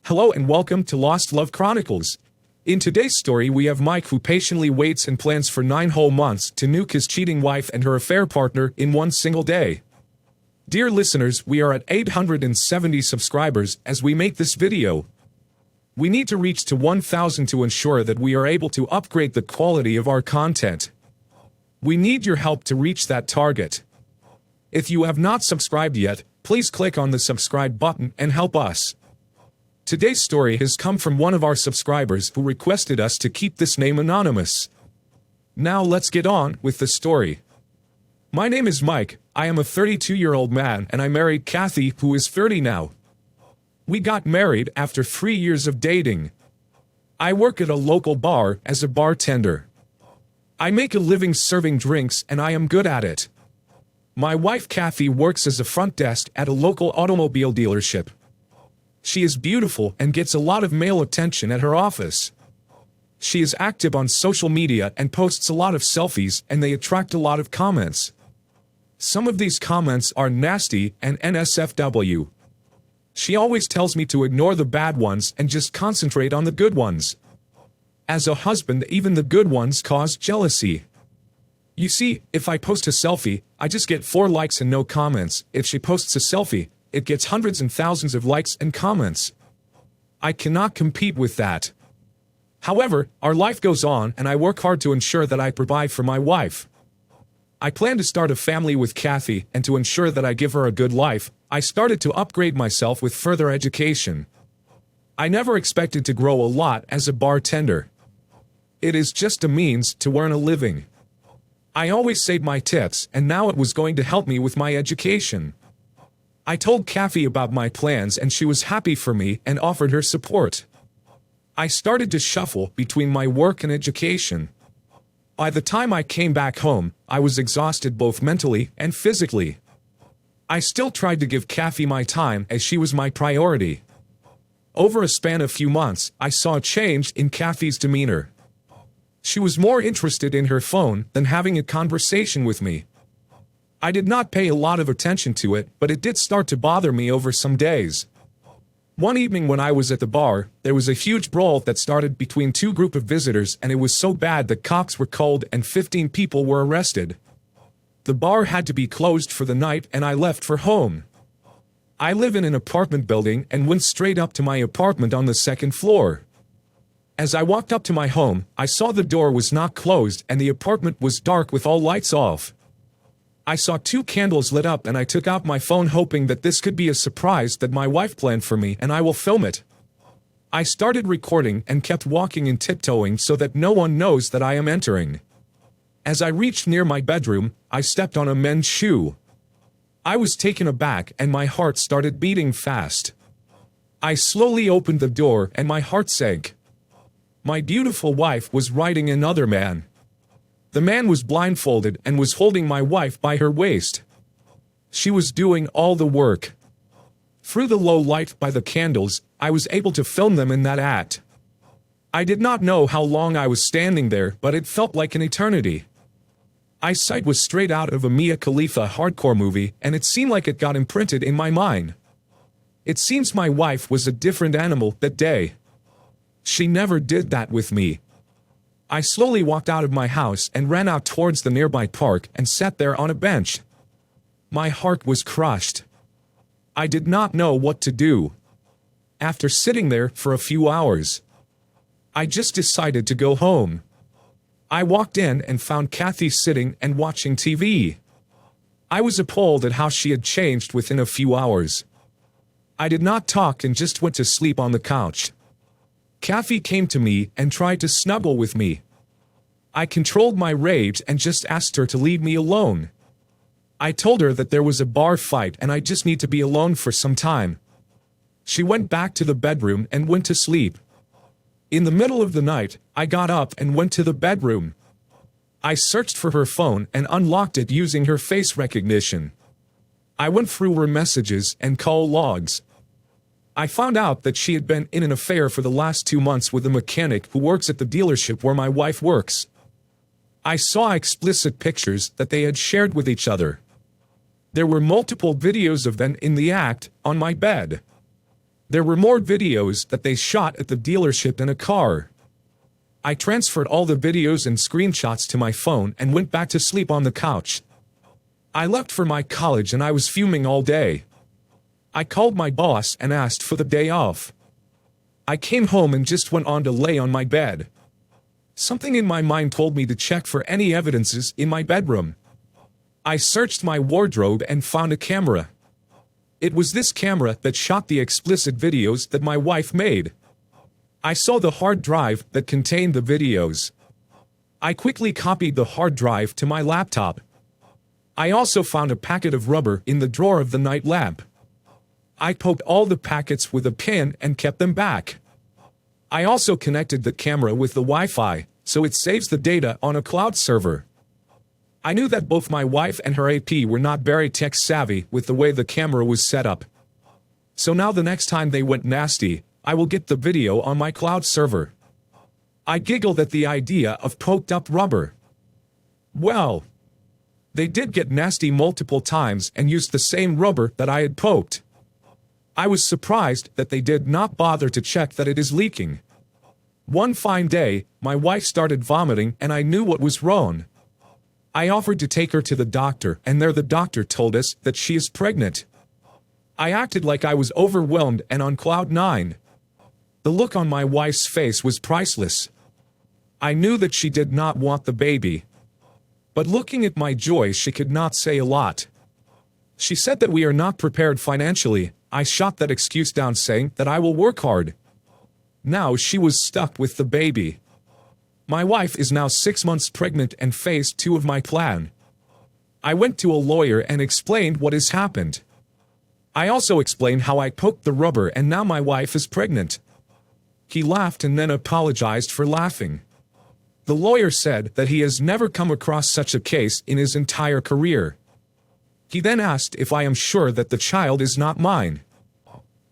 Hello and welcome to Lost Love Chronicles. In today's story we have Mike who patiently waits and plans for 9 whole months to nuke his cheating wife and her affair partner in one single day. Dear listeners, we are at 870 subscribers as we make this video. We need to reach to 1,000 to ensure that we are able to upgrade the quality of our content. We need your help to reach that target. If you have not subscribed yet, please click on the subscribe button and help us. Today's story has come from one of our subscribers who requested us to keep this name anonymous. Now let's get on with the story. My name is Mike, I am a 32-year-old man and I married Kathy who is 30 now. We got married after 3 years of dating. I work at a local bar as a bartender. I make a living serving drinks and I am good at it. My wife Kathy works as a front desk at a local automobile dealership. She is beautiful and gets a lot of male attention at her office. She is active on social media and posts a lot of selfies and they attract a lot of comments. Some of these comments are nasty and NSFW. She always tells me to ignore the bad ones and just concentrate on the good ones. As a husband, even the good ones cause jealousy. You see, if I post a selfie, I just get 4 likes and no comments. If she posts a selfie, it gets hundreds and thousands of likes and comments. I cannot compete with that. However, our life goes on and I work hard to ensure that I provide for my wife. I plan to start a family with Kathy, and to ensure that I give her a good life, I started to upgrade myself with further education. I never expected to grow a lot as a bartender. It is just a means to earn a living. I always saved my tips and now it was going to help me with my education. I told Kathy about my plans and she was happy for me and offered her support. I started to shuffle between my work and education. By the time I came back home, I was exhausted both mentally and physically. I still tried to give Kathy my time as she was my priority. Over a span of few months, I saw a change in Kathy's demeanor. She was more interested in her phone than having a conversation with me. I did not pay a lot of attention to it, but it did start to bother me over some days. One evening when I was at the bar, there was a huge brawl that started between 2 groups of visitors and it was so bad that cops were called and 15 people were arrested. The bar had to be closed for the night and I left for home. I live in an apartment building and went straight up to my apartment on the 2nd floor. As I walked up to my home, I saw the door was not closed and the apartment was dark with all lights off. I saw 2 candles lit up and I took out my phone hoping that this could be a surprise that my wife planned for me and I will film it. I started recording and kept walking and tiptoeing so that no one knows that I am entering. As I reached near my bedroom, I stepped on a men's shoe. I was taken aback and my heart started beating fast. I slowly opened the door and my heart sank. My beautiful wife was riding another man. The man was blindfolded and was holding my wife by her waist. She was doing all the work. Through the low light by the candles, I was able to film them in that act. I did not know how long I was standing there, but it felt like an eternity. Eyesight was straight out of a Mia Khalifa hardcore movie, and it seemed like it got imprinted in my mind. It seems my wife was a different animal that day. She never did that with me. I slowly walked out of my house and ran out towards the nearby park and sat there on a bench. My heart was crushed. I did not know what to do. After sitting there for a few hours, I just decided to go home. I walked in and found Kathy sitting and watching TV. I was appalled at how she had changed within a few hours. I did not talk and just went to sleep on the couch. Kathy came to me and tried to snuggle with me. I controlled my rage and just asked her to leave me alone. I told her that there was a bar fight and I just need to be alone for some time. She went back to the bedroom and went to sleep. In the middle of the night, I got up and went to the bedroom. I searched for her phone and unlocked it using her face recognition. I went through her messages and call logs. I found out that she had been in an affair for the last 2 months with a mechanic who works at the dealership where my wife works. I saw explicit pictures that they had shared with each other. There were multiple videos of them in the act, on my bed. There were more videos that they shot at the dealership in a car. I transferred all the videos and screenshots to my phone and went back to sleep on the couch. I left for my college and I was fuming all day. I called my boss and asked for the day off. I came home and just went on to lay on my bed. Something in my mind told me to check for any evidences in my bedroom. I searched my wardrobe and found a camera. It was this camera that shot the explicit videos that my wife made. I saw the hard drive that contained the videos. I quickly copied the hard drive to my laptop. I also found a packet of rubber in the drawer of the night lamp. I poked all the packets with a pin and kept them back. I also connected the camera with the Wi-Fi, so it saves the data on a cloud server. I knew that both my wife and her AP were not very tech-savvy with the way the camera was set up. So now the next time they went nasty, I will get the video on my cloud server. I giggled at the idea of poked-up rubber. Well, they did get nasty multiple times and used the same rubber that I had poked. I was surprised that they did not bother to check that it is leaking. One fine day, my wife started vomiting and I knew what was wrong. I offered to take her to the doctor, and there the doctor told us that she is pregnant. I acted like I was overwhelmed and on cloud nine. The look on my wife's face was priceless. I knew that she did not want the baby. But looking at my joy, she could not say a lot. She said that we are not prepared financially. I shot that excuse down, saying that I will work hard. Now she was stuck with the baby. My wife is now 6 months pregnant and phase 2 of my plan. I went to a lawyer and explained what has happened. I also explained how I poked the rubber and now my wife is pregnant. He laughed and then apologized for laughing. The lawyer said that he has never come across such a case in his entire career. He then asked if I am sure that the child is not mine.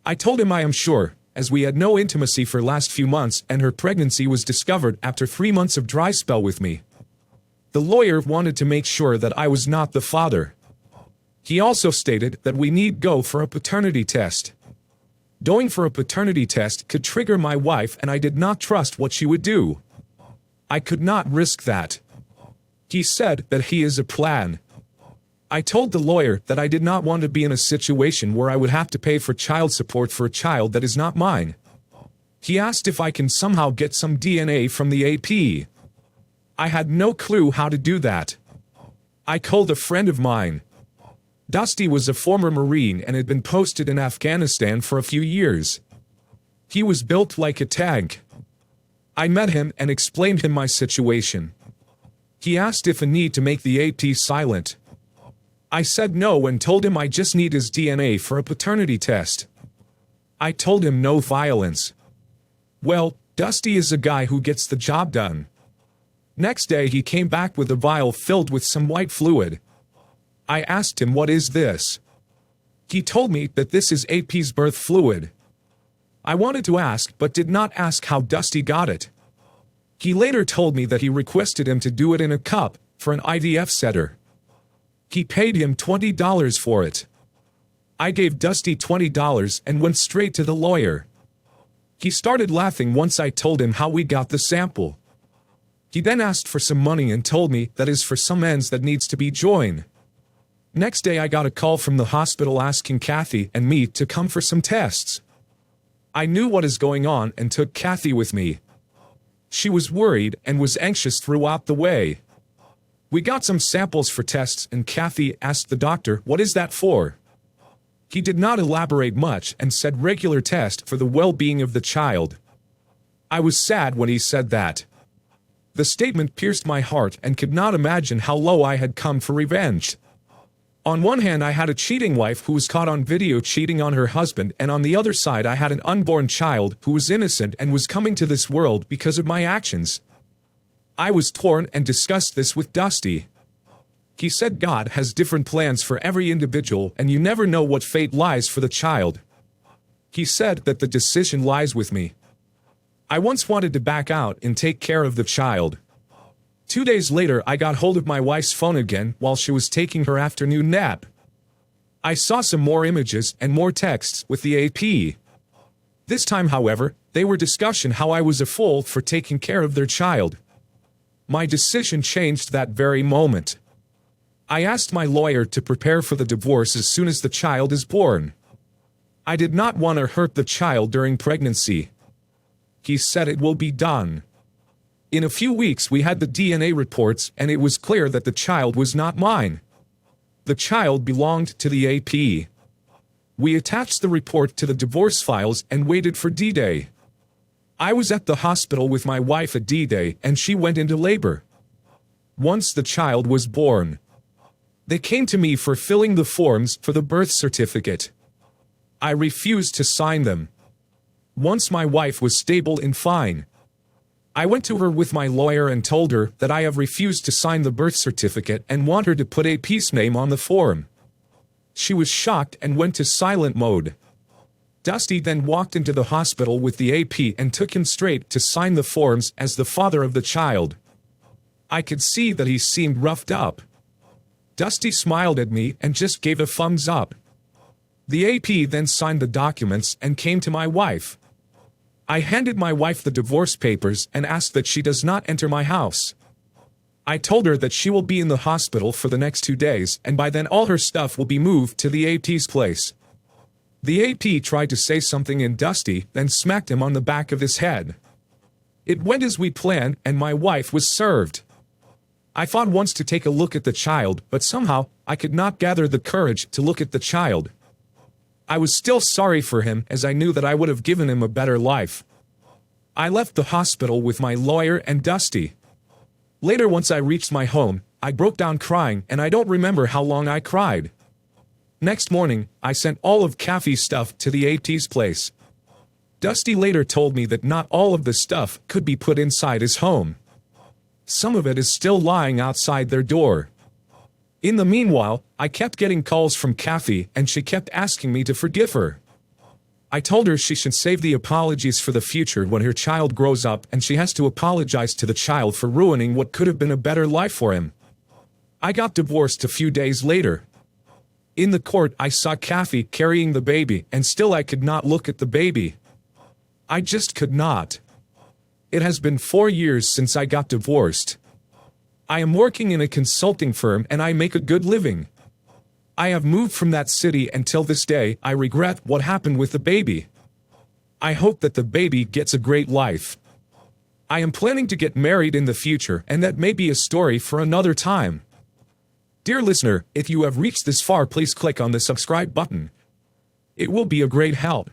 I told him I am sure, as we had no intimacy for last few months and her pregnancy was discovered after 3 months of dry spell with me. The lawyer wanted to make sure that I was not the father. He also stated that we need go for a paternity test. Going for a paternity test could trigger my wife and I did not trust what she would do. I could not risk that. He said that he is a plan. I told the lawyer that I did not want to be in a situation where I would have to pay for child support for a child that is not mine. He asked if I can somehow get some DNA from the AP. I had no clue how to do that. I called a friend of mine. Dusty was a former Marine and had been posted in Afghanistan for a few years. He was built like a tank. I met him and explained him my situation. He asked if a need to make the AP silent. I said no and told him I just need his DNA for a paternity test. I told him no violence. Well, Dusty is a guy who gets the job done. Next day he came back with a vial filled with some white fluid. I asked him what is this. He told me that this is AP's birth fluid. I wanted to ask but did not ask how Dusty got it. He later told me that he requested him to do it in a cup for an IVF setter. He paid him $20 for it. I gave Dusty $20 and went straight to the lawyer. He started laughing once I told him how we got the sample. He then asked for some money and told me that is for some ends that needs to be joined. Next day I got a call from the hospital asking Kathy and me to come for some tests. I knew what is going on and took Kathy with me. She was worried and was anxious throughout the way. We got some samples for tests and Kathy asked the doctor, "What is that for?" He did not elaborate much and said regular test for the well-being of the child. I was sad when he said that. The statement pierced my heart and could not imagine how low I had come for revenge. On one hand I had a cheating wife who was caught on video cheating on her husband, and on the other side I had an unborn child who was innocent and was coming to this world because of my actions. I was torn and discussed this with Dusty. He said God has different plans for every individual and you never know what fate lies for the child. He said that the decision lies with me. I once wanted to back out and take care of the child. 2 days later I got hold of my wife's phone again while she was taking her afternoon nap. I saw some more images and more texts with the AP. This time, however, they were discussing how I was a fool for taking care of their child. My decision changed that very moment. I asked my lawyer to prepare for the divorce as soon as the child is born. I did not want to hurt the child during pregnancy. He said it will be done. In a few weeks we had the DNA reports and it was clear that the child was not mine. The child belonged to the AP. We attached the report to the divorce files and waited for D-Day. I was at the hospital with my wife at D-Day and she went into labor. Once the child was born, they came to me for filling the forms for the birth certificate. I refused to sign them. Once my wife was stable and fine, I went to her with my lawyer and told her that I have refused to sign the birth certificate and want her to put AP's name on the form. She was shocked and went to silent mode. Dusty then walked into the hospital with the AP and took him straight to sign the forms as the father of the child. I could see that he seemed roughed up. Dusty smiled at me and just gave a thumbs up. The AP then signed the documents and came to my wife. I handed my wife the divorce papers and asked that she does not enter my house. I told her that she will be in the hospital for the next 2 days and by then all her stuff will be moved to the AP's place. The AP tried to say something and Dusty then smacked him on the back of his head. It went as we planned and my wife was served. I thought once to take a look at the child, but somehow I could not gather the courage to look at the child. I was still sorry for him as I knew that I would have given him a better life. I left the hospital with my lawyer and Dusty. Later, once I reached my home, I broke down crying and I don't remember how long I cried. Next morning, I sent all of Kathy's stuff to the AP's place. Dusty later told me that not all of the stuff could be put inside his home. Some of it is still lying outside their door. In the meanwhile, I kept getting calls from Kathy and she kept asking me to forgive her. I told her she should save the apologies for the future when her child grows up and she has to apologize to the child for ruining what could have been a better life for him. I got divorced a few days later. In the court, I saw Kathy carrying the baby and still I could not look at the baby. I just could not. It has been 4 years since I got divorced. I am working in a consulting firm and I make a good living. I have moved from that city until this day. I regret what happened with the baby. I hope that the baby gets a great life. I am planning to get married in the future and that may be a story for another time. Dear listener, if you have reached this far, please click on the subscribe button. It will be a great help.